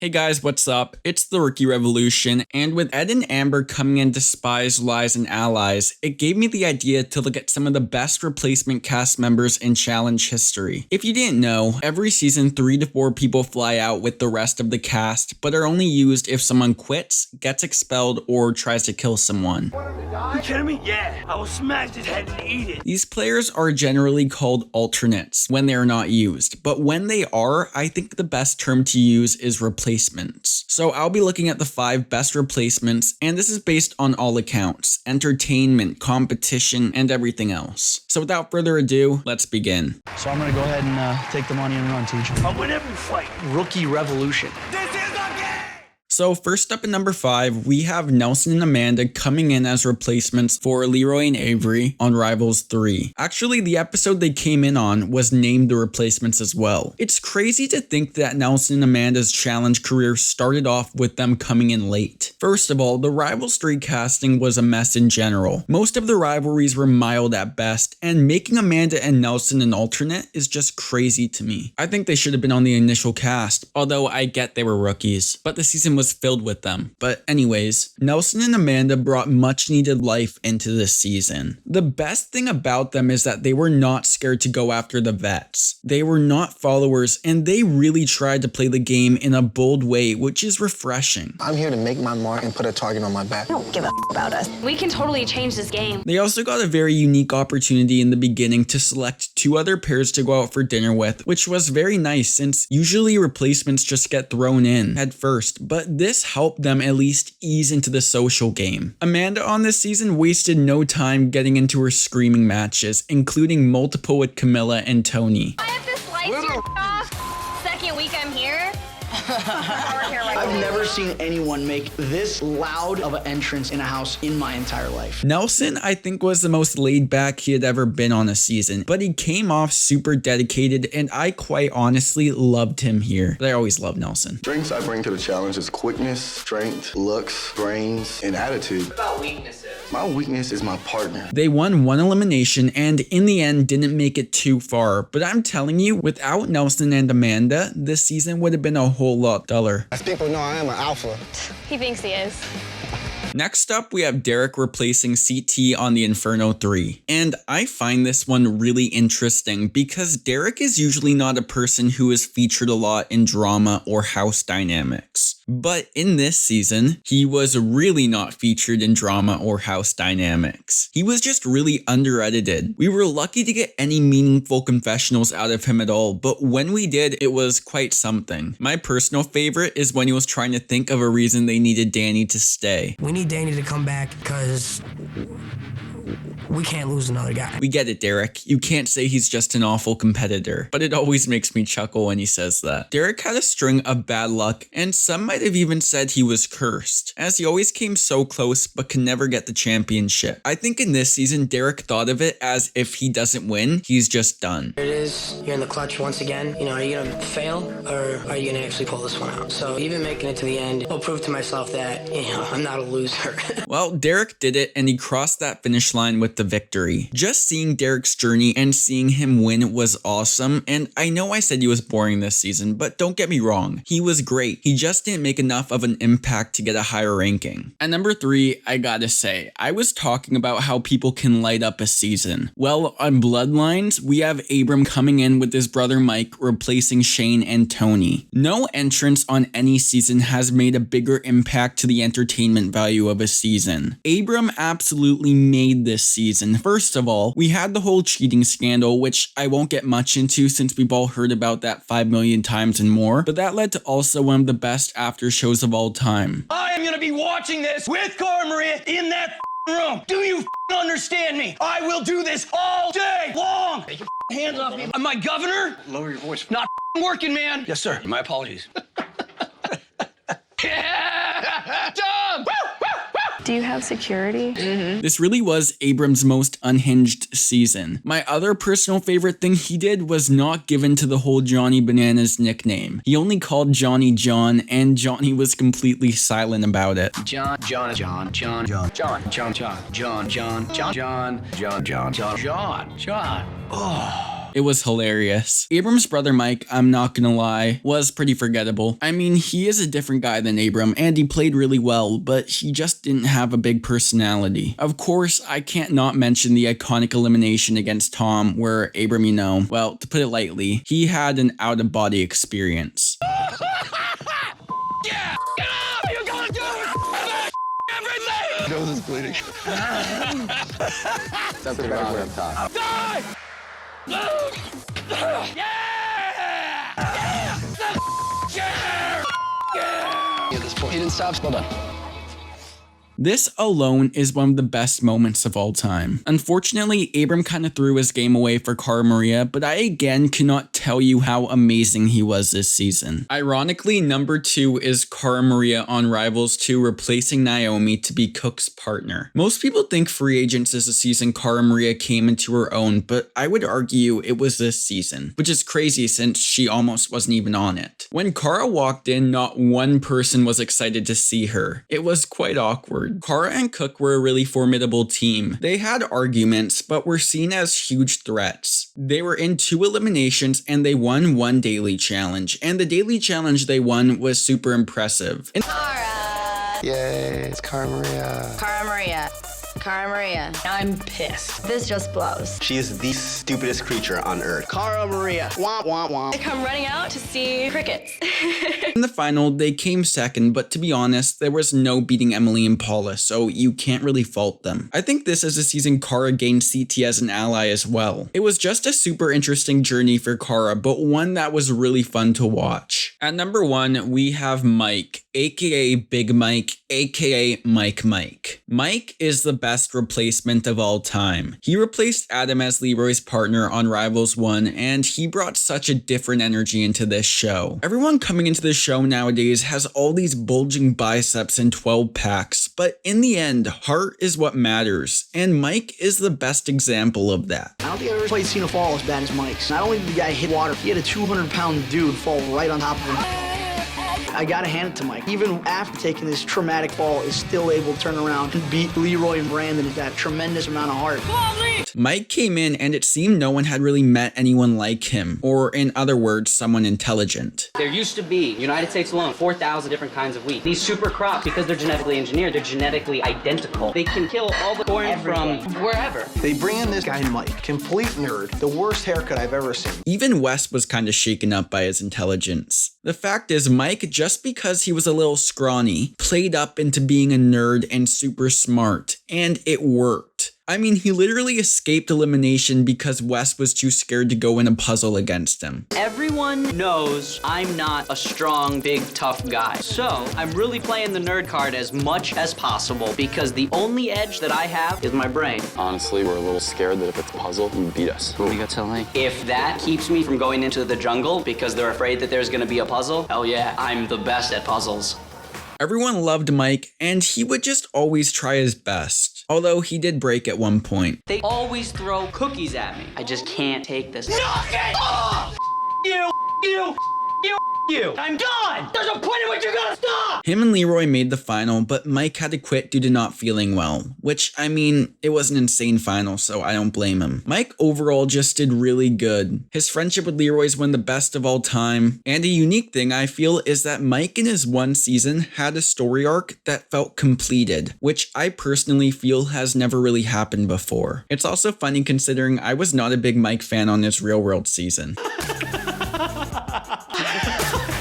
Hey guys, what's up? It's the Rookie Revolution, and with Ed and Amber coming into Spies, Lies, and Allies, it gave me the idea to look at some of the best replacement cast members in challenge history. If you didn't know, every season 3 to 4 people fly out with the rest of the cast, but are only used if someone quits, gets expelled, or tries to kill someone. You kidding me? Yeah, I will smash his head and eat it. These players are generally called alternates when they are not used, but when they are, I think the best term to use is replacements. So I'll be looking at the 5 best replacements, and this is based on all accounts, entertainment, competition, and everything else. So without further ado, let's begin. So I'm gonna go ahead and take the money and run, teacher. I'll win every fight. Rookie Revolution. This is a game! So first up at number 5, we have Nelson and Amanda coming in as replacements for Leroy and Avery on Rivals 3. Actually, the episode they came in on was named the replacements as well. It's crazy to think that Nelson and Amanda's challenge career started off with them coming in late. First of all, the Rivals 3 casting was a mess in general. Most of the rivalries were mild at best, and making Amanda and Nelson an alternate is just crazy to me. I think they should have been on the initial cast, although I get they were rookies, but the season was filled with them. But anyways, Nelson and Amanda brought much needed life into this season. The best thing about them is that they were not scared to go after the vets. They were not followers, and they really tried to play the game in a bold way, which is refreshing. I'm here to make my mark and put a target on my back. I don't give a about us. We can totally change this game. They also got a very unique opportunity in the beginning to select 2 other pairs to go out for dinner with, which was very nice since usually replacements just get thrown in at first, but this helped them at least ease into the social game. Amanda on this season wasted no time getting into her screaming matches, including multiple with Camilla and Tony. I have to slice your off. Second week I'm here. I've never seen anyone make this loud of an entrance in a house in my entire life. Nelson, I think, was the most laid back he had ever been on a season, but he came off super dedicated, and I quite honestly loved him here. But I always loved Nelson. Strengths I bring to the challenge is quickness, strength, looks, brains, and attitude. What about weaknesses? My weakness is my partner. They won 1 elimination and in the end didn't make it too far, but I'm telling you, without Nelson and Amanda, this season would have been a whole lot duller. As people know, I am an alpha. He thinks he is. Next up, we have Derek replacing CT on the Inferno 3. And I find this one really interesting because Derek is usually not a person who is featured a lot in drama or house dynamics. But in this season, he was really not featured in drama or house dynamics. He was just really under-edited. We were lucky to get any meaningful confessionals out of him at all, but when we did, it was quite something. My personal favorite is when he was trying to think of a reason they needed Danny to stay. We need Danny to come back because we can't lose another guy. We get it, Derek. You can't say he's just an awful competitor, but it always makes me chuckle when he says that. Derek had a string of bad luck, and some might have even said he was cursed, as he always came so close but could never get the championship. I think in this season, Derek thought of it as if he doesn't win, he's just done. Here it is. You're in the clutch once again. Are you gonna fail or are you gonna actually pull this one out? So even making it to the end, I'll prove to myself that, I'm not a loser. Well, Derek did it, and he crossed that finish line with the victory. Just seeing Derek's journey and seeing him win was awesome, and I know I said he was boring this season, but don't get me wrong, he was great. He just didn't make enough of an impact to get a higher ranking. At number 3, I gotta say, I was talking about how people can light up a season. Well, on Bloodlines, we have Abram coming in with his brother Mike replacing Shane and Tony. No entrance on any season has made a bigger impact to the entertainment value of a season. Abram absolutely made this season. First of all, we had the whole cheating scandal, which I won't get much into since we've all heard about that 5 million times and more, but that led to also one of the best after shows of all time. I am gonna be watching this with Cara Maria in that room. Do you understand me? I will do this all day long. Take your hands off me. My governor? Lower your voice. Not working, man. Yes, sir. My apologies. Yeah! Dumb! Woo! Do you have security? This really was Abram's most unhinged season. My other personal favorite thing he did was not given to the whole Johnny Bananas nickname. He only called Johnny John, and Johnny was completely silent about it. John. It was hilarious. Abram's brother Mike, I'm not gonna lie, was pretty forgettable. I mean, he is a different guy than Abram, and he played really well, but he just didn't have a big personality. Of course, I can't not mention the iconic elimination against Tom, where Abram, you know, well, to put it lightly, he had an out-of-body experience. Yeah! Get up! You're gonna do it! Everything! Nose is bleeding. Something wrong up top. Die! Yeah! Yeah! Yeah! Yeah! At this point, he didn't stop. Hold on. This alone is one of the best moments of all time. Unfortunately, Abram kind of threw his game away for Cara Maria, but I again cannot tell you how amazing he was this season. Ironically, number 2 is Cara Maria on Rivals 2 replacing Naomi to be Cook's partner. Most people think Free Agents is the season Cara Maria came into her own, but I would argue it was this season, which is crazy since she almost wasn't even on it. When Cara walked in, not one person was excited to see her. It was quite awkward. Cara and Cook were a really formidable team. They had arguments, but were seen as huge threats. They were in 2 eliminations and they won 1 daily challenge, and the daily challenge they won was super impressive. Cara. Yay, it's Cara Maria. Cara Maria. Cara Maria. I'm pissed. This just blows. She is the stupidest creature on earth. Cara Maria. Wah, wah, wah. I come running out to see crickets. In the final, they came second, but to be honest, there was no beating Emily and Paula, so you can't really fault them. I think this is a season Cara gained CT as an ally as well. It was just a super interesting journey for Cara, but one that was really fun to watch. At number 1, we have Mike, aka Big Mike, aka Mike Mike. Mike is the best replacement of all time. He replaced Adam as Leroy's partner on Rivals 1, and he brought such a different energy into this show. Everyone coming into the show nowadays has all these bulging biceps and 12 packs, but in the end, heart is what matters, and Mike is the best example of that. I don't think I've ever played seen a fall as bad as Mike's. Not only did the guy hit water, he had a 200-pound dude fall right on top of him. I gotta hand it to Mike. Even after taking this traumatic fall, is still able to turn around and beat Leroy and Brandon with that tremendous amount of heart. Mike came in and it seemed no one had really met anyone like him, or in other words, someone intelligent. There used to be, United States alone, 4,000 different kinds of wheat. These super crops, because they're genetically engineered, they're genetically identical. They can kill all the corn from wherever. They bring in this guy, Mike, complete nerd, the worst haircut I've ever seen. Even Wes was kind of shaken up by his intelligence. The fact is, Mike, just because he was a little scrawny, played up into being a nerd and super smart, and it worked. I mean, he literally escaped elimination because Wes was too scared to go in a puzzle against him. Everyone knows I'm not a strong, big, tough guy. So I'm really playing the nerd card as much as possible because the only edge that I have is my brain. Honestly, we're a little scared that if it's a puzzle, you beat us. What do you got to tell me? If that keeps me from going into the jungle because they're afraid that there's gonna be a puzzle, hell yeah, I'm the best at puzzles. Everyone loved Mike, and he would just always try his best. Although he did break at one point. They always throw cookies at me. I just can't take this. Knock it off! You! I'm done! There's a point at which you're gonna stop! Him and Leroy made the final, but Mike had to quit due to not feeling well. Which, I mean, it was an insane final, so I don't blame him. Mike overall just did really good. His friendship with Leroy is one of the best of all time. And a unique thing I feel is that Mike in his one season had a story arc that felt completed, which I personally feel has never really happened before. It's also funny considering I was not a big Mike fan on this Real World season.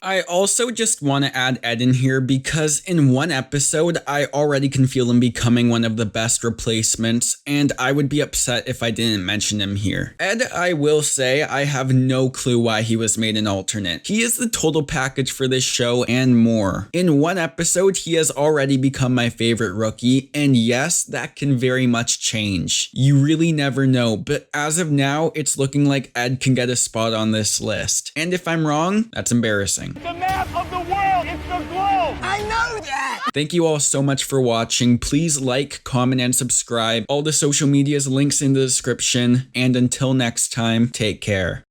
I also just want to add Ed in here because in one episode, I already can feel him becoming one of the best replacements, and I would be upset if I didn't mention him here. Ed, I will say, I have no clue why he was made an alternate. He is the total package for this show and more. In one episode, he has already become my favorite rookie, and yes, that can very much change. You really never know, but as of now, it's looking like Ed can get a spot on this list. And if I'm wrong, that's embarrassing. The map of the world is the globe! I know that! Thank you all so much for watching. Please like, comment, and subscribe. All the social media's links in the description. And until next time, take care.